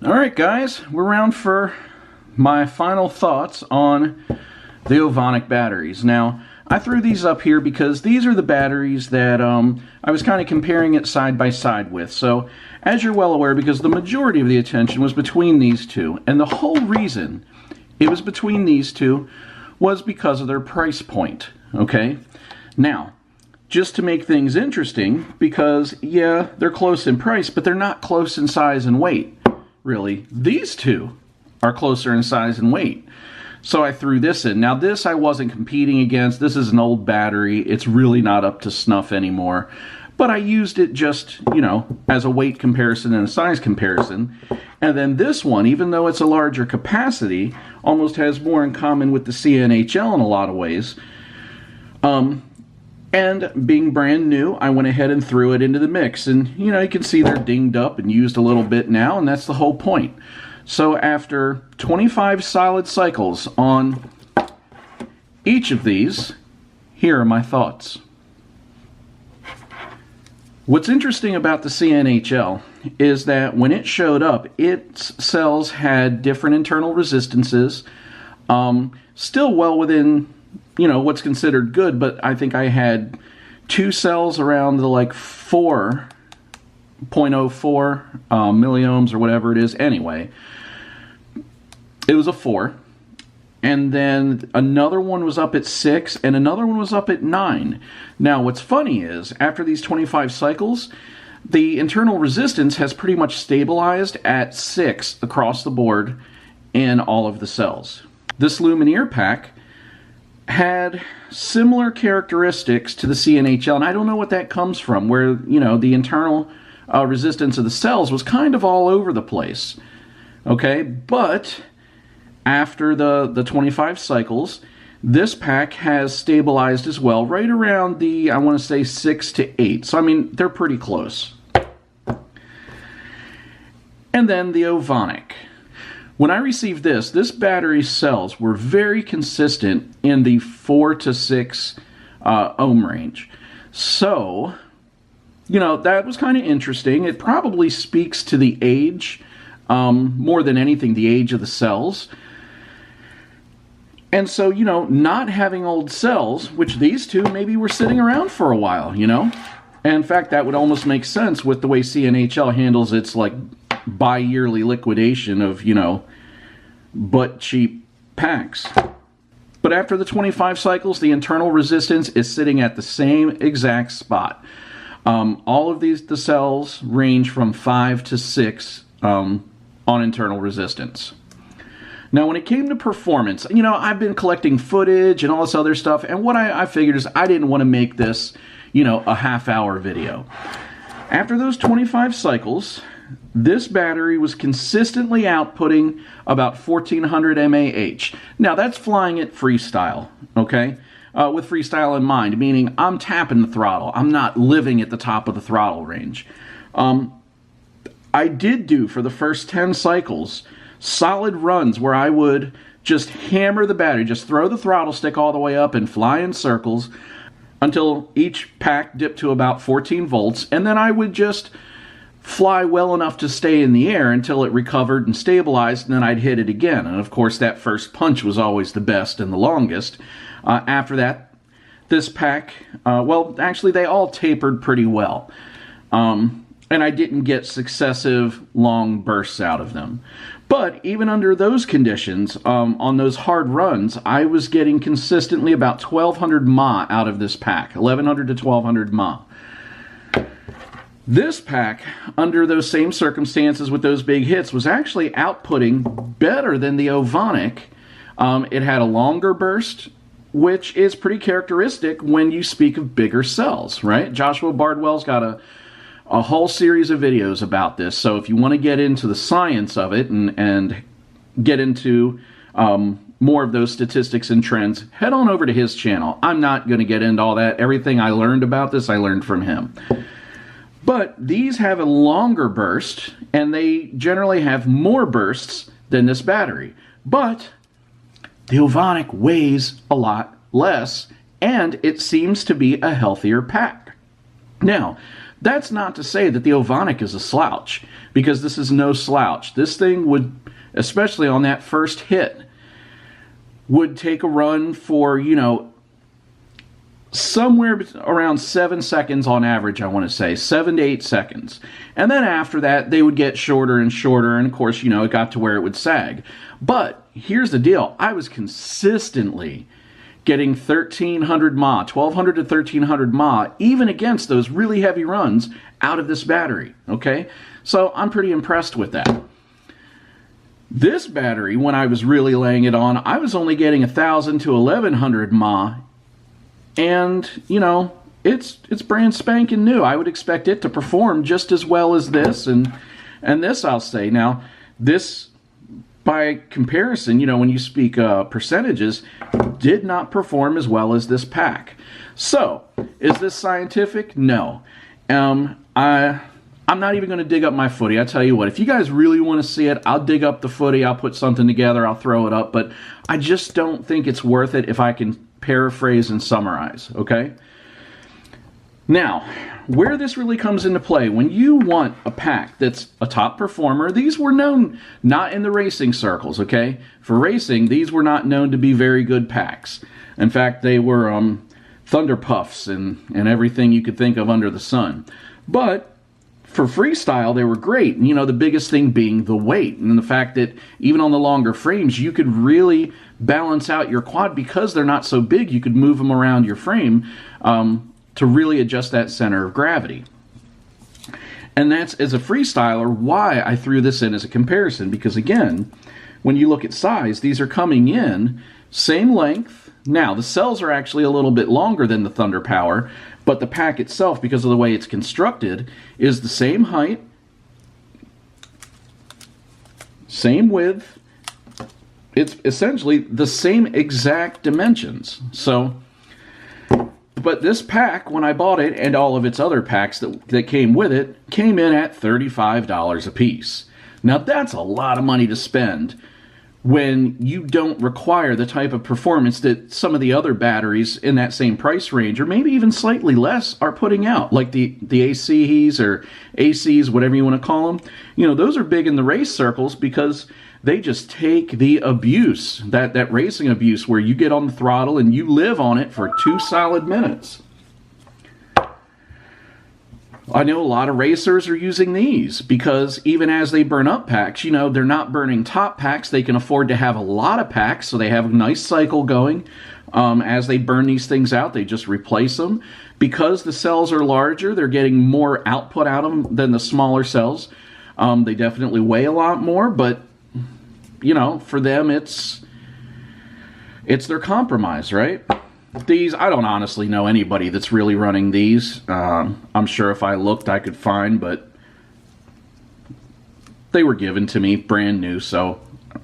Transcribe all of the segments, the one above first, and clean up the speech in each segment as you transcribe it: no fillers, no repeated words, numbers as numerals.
Alright guys, we're around for my final thoughts on the Ovonic batteries. Now, I threw these up here because these are the batteries that I was kind of comparing it side by side with. So, as you're well aware, because the majority of the attention was between these two, and the whole reason it was between these two was because of their price point, okay? Now, just to make things interesting, because, yeah, they're close in price, but they're not close in size and weight. Really, these two are closer in size and weight. So I threw this in. Now this I wasn't competing against. This is an old battery. It's really not up to snuff anymore. But I used it just, you know, as a weight comparison and a size comparison. And then this one, even though it's a larger capacity, almost has more in common with the CNHL in a lot of ways. And being brand new, I went ahead and threw it into the mix. And, you know, you can see they're dinged up and used a little bit now, and that's the whole point. So after 25 solid cycles on each of these, here are my thoughts. What's interesting about the CNHL is that when it showed up, its cells had different internal resistances, still well within, you know, what's considered good, but I think I had two cells around the like 4.04 milliohms or whatever it is. Anyway, it was a 4. And then another one was up at 6, and another one was up at 9. Now, what's funny is, after these 25 cycles, the internal resistance has pretty much stabilized at 6 across the board in all of the cells. This Lumineer pack had similar characteristics to the CNHL, and I don't know what that comes from, where, you know, the internal resistance of the cells was kind of all over the place. Okay, but after the 25 cycles, this pack has stabilized as well, right around the, I want to say 6 to 8. So, I mean, they're pretty close. And then the Ovonic. When I received this battery cells were very consistent in the 4 to 6 ohm range. So, you know, that was kind of interesting. It probably speaks to the age, more than anything, the age of the cells. And so, you know, not having old cells, which these two maybe were sitting around for a while, you know. And in fact, that would almost make sense with the way CNHL handles its, like, bi-yearly liquidation of, you know, but cheap packs. But after the 25 cycles, the internal resistance is sitting at the same exact spot. All of the cells range from 5 to 6 on internal resistance. Now, when it came to performance, you know, I've been collecting footage and all this other stuff, and what I figured is I didn't want to make this, you know, a half-hour video. After those 25 cycles, this battery was consistently outputting about 1400 mAh. Now, that's flying at freestyle, okay? With freestyle in mind, meaning I'm tapping the throttle. I'm not living at the top of the throttle range. I did do, for the first 10 cycles, solid runs where I would just hammer the battery, just throw the throttle stick all the way up and fly in circles until each pack dipped to about 14 volts, and then I would just fly well enough to stay in the air until it recovered and stabilized, and then I'd hit it again. And of course, that first punch was always the best and the longest. After that, this pack, well, actually, they all tapered pretty well. And I didn't get successive long bursts out of them. But even under those conditions, on those hard runs, I was getting consistently about 1200 mAh out of this pack, 1100 to 1200 mAh. This pack, under those same circumstances with those big hits, was actually outputting better than the Ovonic. It had a longer burst, which is pretty characteristic when you speak of bigger cells, right? Joshua Bardwell's got a whole series of videos about this, so if you want to get into the science of it and get into more of those statistics and trends, head on over to his channel. I'm not going to get into all that. Everything I learned about this, I learned from him. But these have a longer burst, and they generally have more bursts than this battery. But the Ovonic weighs a lot less, and it seems to be a healthier pack. Now, That's not to say that the Ovonic is a slouch, because this is no slouch. This thing would, especially on that first hit, would take a run for, you know, somewhere around 7 seconds on average, I want to say, 7 to 8 seconds. And then after that, they would get shorter and shorter, and of course, you know, it got to where it would sag. But here's the deal. I was consistently getting 1,300 mAh, 1,200 to 1,300 mAh, even against those really heavy runs out of this battery, okay? So I'm pretty impressed with that. This battery, when I was really laying it on, I was only getting 1,000 to 1,100 mAh, and, you know, it's brand spanking new. I would expect it to perform just as well as this, and this I'll say. Now, this, by comparison, you know, when you speak percentages, did not perform as well as this pack. So, is this scientific? No. I'm not even going to dig up my footy. I tell you what, if you guys really want to see it, I'll dig up the footy, I'll put something together, I'll throw it up, but I just don't think it's worth it if I can paraphrase and summarize, okay? Now, where this really comes into play, when you want a pack that's a top performer, these were known not in the racing circles, okay? For racing, these were not known to be very good packs. In fact, they were thunder puffs and everything you could think of under the sun. But for freestyle, they were great. You know, the biggest thing being the weight and the fact that even on the longer frames, you could really balance out your quad because they're not so big. You could move them around your frame to really adjust that center of gravity. And that's, as a freestyler, why I threw this in as a comparison. Because again, when you look at size, these are coming in same length. Now, the cells are actually a little bit longer than the Thunder Power, but the pack itself, because of the way it's constructed, is the same height, same width. It's essentially the same exact dimensions. So, but this pack, when I bought it, and all of its other packs that came with it, came in at $35 a piece. Now, that's a lot of money to spend when you don't require the type of performance that some of the other batteries in that same price range, or maybe even slightly less, are putting out, like the ACs or ACs, whatever you want to call them. You know, those are big in the race circles because they just take the abuse, that racing abuse, where you get on the throttle and you live on it for 2 solid minutes. I know a lot of racers are using these because even as they burn up packs, you know, they're not burning top packs. They can afford to have a lot of packs, so they have a nice cycle going. As they burn these things out, they just replace them. Because the cells are larger, they're getting more output out of them than the smaller cells. They definitely weigh a lot more, but, you know, for them, it's their compromise, right? These, I don't honestly know anybody that's really running these. I'm sure if I looked I could find, but they were given to me brand new, so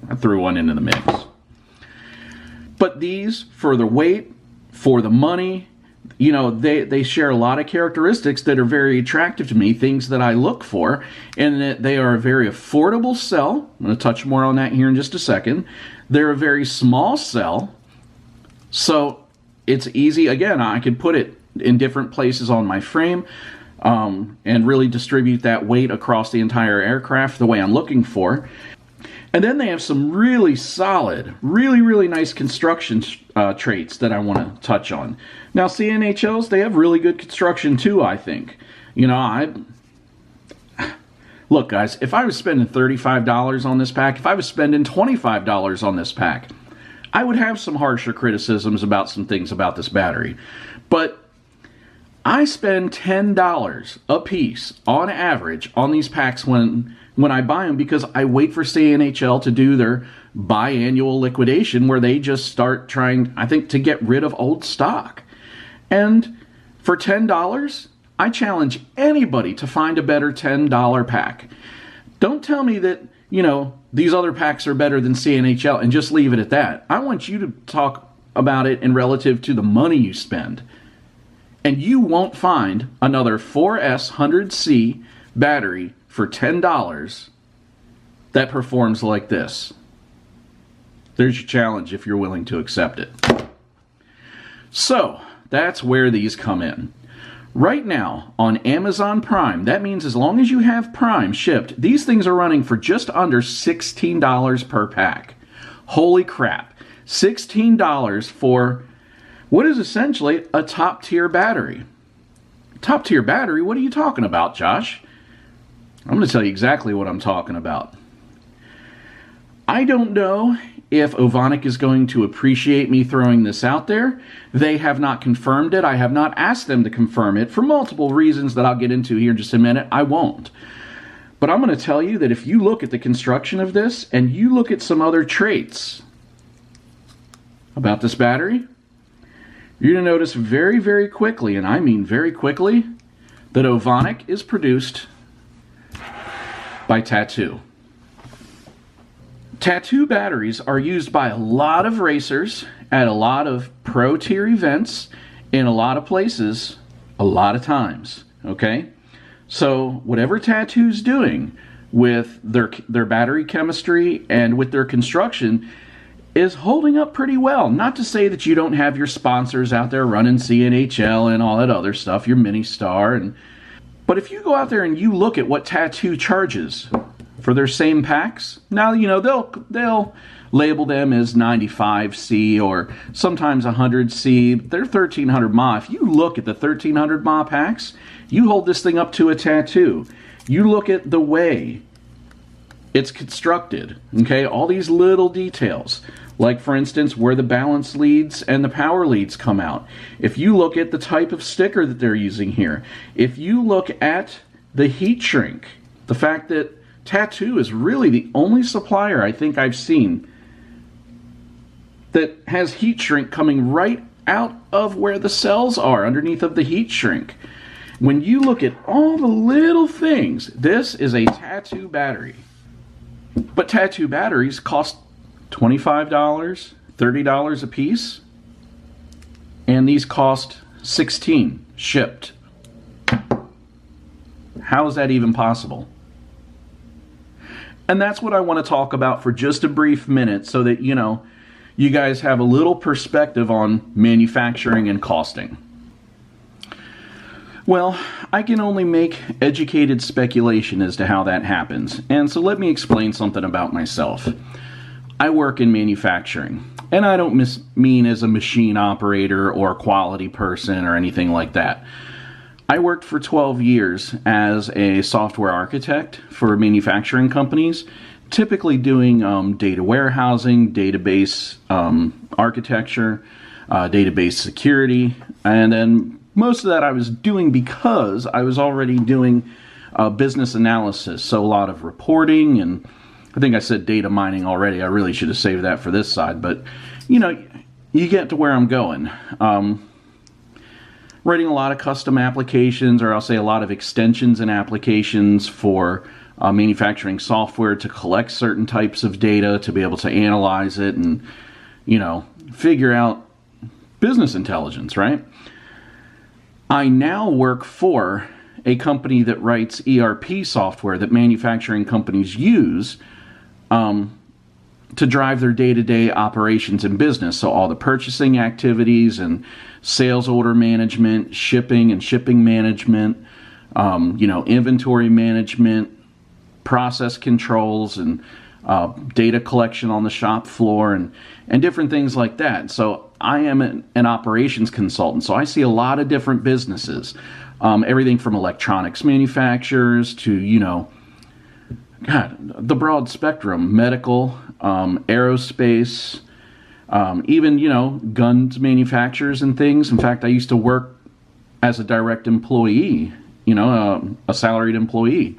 I threw one into the mix. But these, for the weight, for the money, you know, they share a lot of characteristics that are very attractive to me, things that I look for, and that they are a very affordable cell. I'm going to touch more on that here in just a second. They're a very small cell, so it's easy. Again, I could put it in different places on my frame and really distribute that weight across the entire aircraft the way I'm looking for. And then they have some really solid, really nice construction traits that I want to touch on. Now, CNHLs, they have really good construction too, I think. You know, look, guys, if I was spending $35 on this pack, if I was spending $25 on this pack, I would have some harsher criticisms about some things about this battery. But I spend $10 a piece on average on these packs when I buy them, because I wait for CNHL to do their biannual liquidation where they just start trying, I think, to get rid of old stock. And for $10, I challenge anybody to find a better $10 pack. Don't tell me that, you know, these other packs are better than CNHL and just leave it at that. I want you to talk about it in relative to the money you spend. And you won't find another 4S 100C battery for $10 that performs like this. There's your challenge if you're willing to accept it. So, that's where these come in. Right now on Amazon Prime, that means as long as you have Prime shipped, these things are running for just under $16 per pack. Holy crap. $16 for what is essentially a top-tier battery. Top-tier battery? What are you talking about, Josh? I'm going to tell you exactly what I'm talking about. I don't know if Ovonic is going to appreciate me throwing this out there. They have not confirmed it. I have not asked them to confirm it for multiple reasons that I'll get into here in just a minute. I won't. But I'm going to tell you that if you look at the construction of this and you look at some other traits about this battery, you're going to notice very, very quickly, and I mean very quickly, that Ovonic is produced by Tattoo. Tattoo batteries are used by a lot of racers at a lot of pro tier events in a lot of places a lot of times, okay? So whatever Tattoo's doing with their battery chemistry and with their construction is holding up pretty well. Not to say that you don't have your sponsors out there running CNHL and all that other stuff, your Mini Star, but if you go out there and you look at what Tattoo charges for their same packs, now, you know, they'll label them as 95C or sometimes 100C. They're 1300 mAh. If you look at the 1300 mAh packs, you hold this thing up to a Tattoo. You look at the way it's constructed, okay? All these little details, like for instance, where the balance leads and the power leads come out. If you look at the type of sticker that they're using here, if you look at the heat shrink, the fact that Tattoo is really the only supplier I think I've seen that has heat shrink coming right out of where the cells are, underneath of the heat shrink. When you look at all the little things, this is a Tattoo battery. But Tattoo batteries cost $25, $30 a piece, and these cost $16 shipped. How is that even possible? And that's what I want to talk about for just a brief minute so that, you know, you guys have a little perspective on manufacturing and costing. Well, I can only make educated speculation as to how that happens. And so let me explain something about myself. I work in manufacturing, and I don't mean as a machine operator or a quality person or anything like that. I worked for 12 years as a software architect for manufacturing companies, typically doing data warehousing, database architecture, database security, and then most of that I was doing because I was already doing business analysis, so a lot of reporting, and I think I said data mining already. I really should have saved that for this side, but you know, you get to where I'm going. Writing a lot of custom applications, or I'll say a lot of extensions and applications for manufacturing software to collect certain types of data, to be able to analyze it and, you know, figure out business intelligence, right? I now work for a company that writes ERP software that manufacturing companies use to drive their day-to-day operations and business. So all the purchasing activities and sales order management, shipping and shipping management, you know, inventory management, process controls, and data collection on the shop floor, and different things like that. So I am an operations consultant, so I see a lot of different businesses, everything from electronics manufacturers to, you know, God, the broad spectrum, medical, aerospace, even, you know, guns manufacturers and things. In fact, I used to work as a direct employee, you know, a salaried employee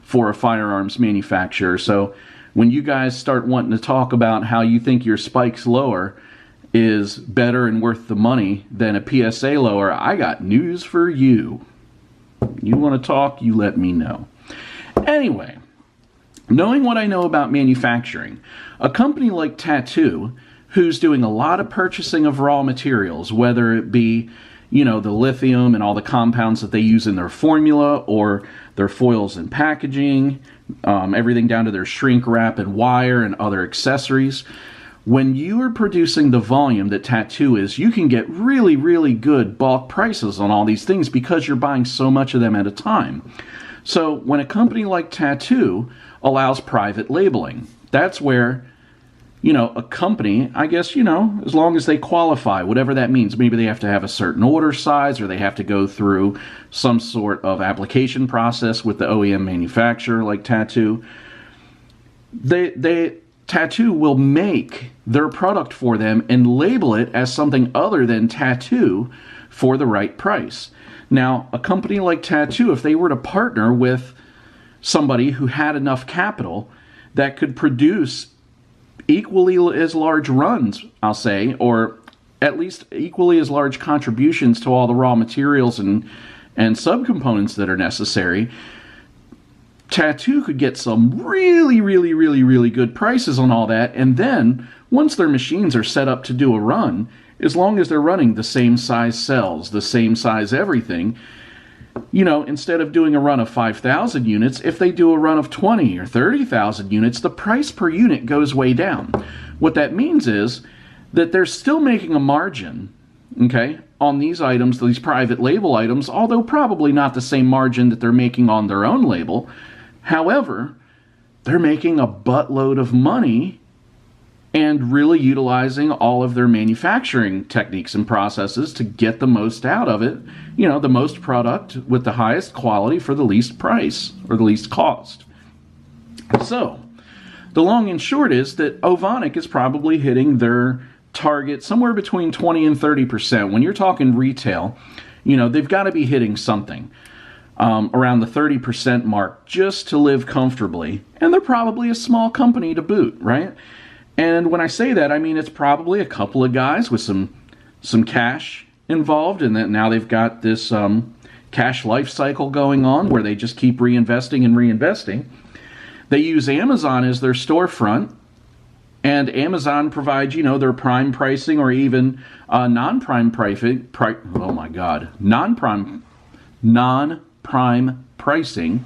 for a firearms manufacturer. So when you guys start wanting to talk about how you think your spikes lower is better and worth the money than a PSA lower, I got news for you. You want to talk, you let me know. Anyway, knowing what I know about manufacturing, a company like Tattoo, who's doing a lot of purchasing of raw materials, whether it be, you know, the lithium and all the compounds that they use in their formula, or their foils and packaging, everything down to their shrink wrap and wire and other accessories. when you are producing the volume that Tattoo is, you can get really, really good bulk prices on all these things because you're buying so much of them at a time. So when a company like Tattoo allows private labeling, that's where, you know, a company, I guess, you know, as long as they qualify, whatever that means, maybe they have to have a certain order size or they have to go through some sort of application process with the OEM manufacturer like Tattoo. Tattoo will make their product for them and label it as something other than Tattoo for the right price. Now, a company like Tattoo, if they were to partner with somebody who had enough capital that could produce equally as large runs, I'll say, or at least equally as large contributions to all the raw materials and subcomponents that are necessary, Tattoo could get some really, really, really, really good prices on all that. And then once their machines are set up to do a run, as long as they're running the same size cells, the same size everything, you know, instead of doing a run of 5,000 units, if they do a run of 20 or 30,000 units, the price per unit goes way down. What that means is that they're still making a margin, okay, on these items, these private label items, although probably not the same margin that they're making on their own label. However, they're making a buttload of money and really utilizing all of their manufacturing techniques and processes to get the most out of it, you know, the most product with the highest quality for the least price or the least cost. So, the long and short is that Ovonic is probably hitting their target somewhere between 20 and 30%. When you're talking retail, you know, they've got to be hitting something around the 30% mark just to live comfortably. And they're probably a small company to boot, right? And when I say that, I mean it's probably a couple of guys with some cash involved, and that now they've got this cash life cycle going on where they just keep reinvesting and reinvesting. They use Amazon as their storefront, and Amazon provides, you know, their prime pricing or even non-prime pricing. Oh my God, non-prime pricing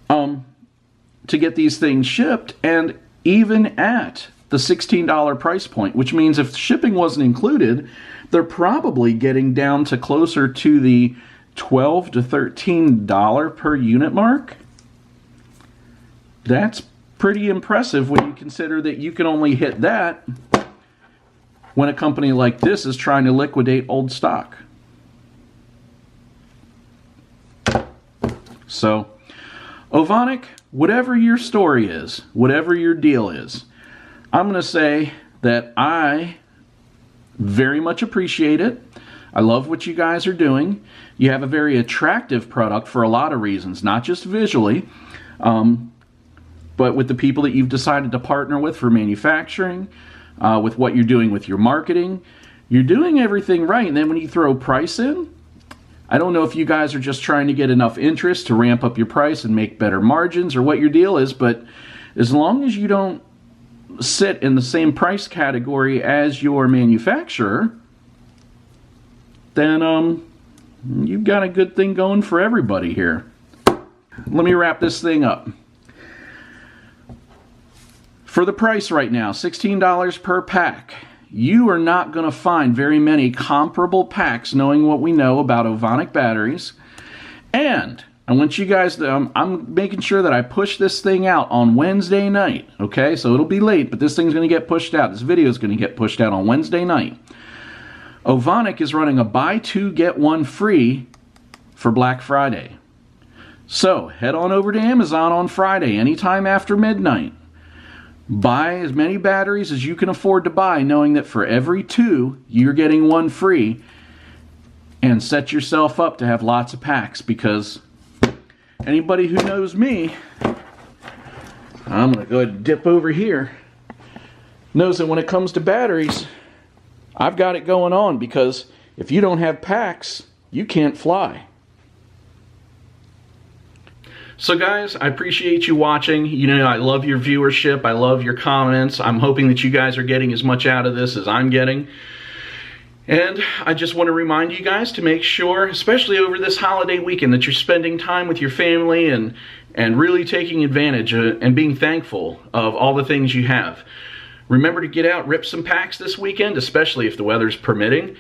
to get these things shipped, and even at the $16 price point, which means if shipping wasn't included, they're probably getting down to closer to the $12 to $13 per unit mark. That's pretty impressive when you consider that you can only hit that when a company like this is trying to liquidate old stock. So, Ovonic, whatever your story is, whatever your deal is, I'm going to say that I very much appreciate it. I love what you guys are doing. You have a very attractive product for a lot of reasons, not just visually, but with the people that you've decided to partner with for manufacturing, with what you're doing with your marketing. You're doing everything right, and then when you throw price in, I don't know if you guys are just trying to get enough interest to ramp up your price and make better margins or what your deal is, but as long as you don't sit in the same price category as your manufacturer, then you've got a good thing going for everybody here. Let me wrap this thing up. For the price right now, $16 per pack, you are not going to find very many comparable packs knowing what we know about Ovonic batteries. And I want you guys to, I'm making sure that I push this thing out on Wednesday night, okay? So it'll be late, but this thing's going to get pushed out. This video is going to get pushed out on Wednesday night. Ovonic is running a buy two, get one free for Black Friday. So head on over to Amazon on Friday, anytime after midnight. Buy as many batteries as you can afford to buy, knowing that for every two, you're getting one free. And set yourself up to have lots of packs, because anybody who knows me, I'm going to go ahead and dip over here, knows that when it comes to batteries, I've got it going on, because if you don't have packs, you can't fly. So guys, I appreciate you watching. You know, I love your viewership. I love your comments. I'm hoping that you guys are getting as much out of this as I'm getting. And I just want to remind you guys to make sure, especially over this holiday weekend, that you're spending time with your family and really taking advantage and being thankful of all the things you have. Remember to get out, rip some packs this weekend, especially if the weather's permitting.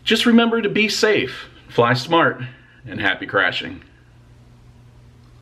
Just remember to be safe, fly smart, and happy crashing.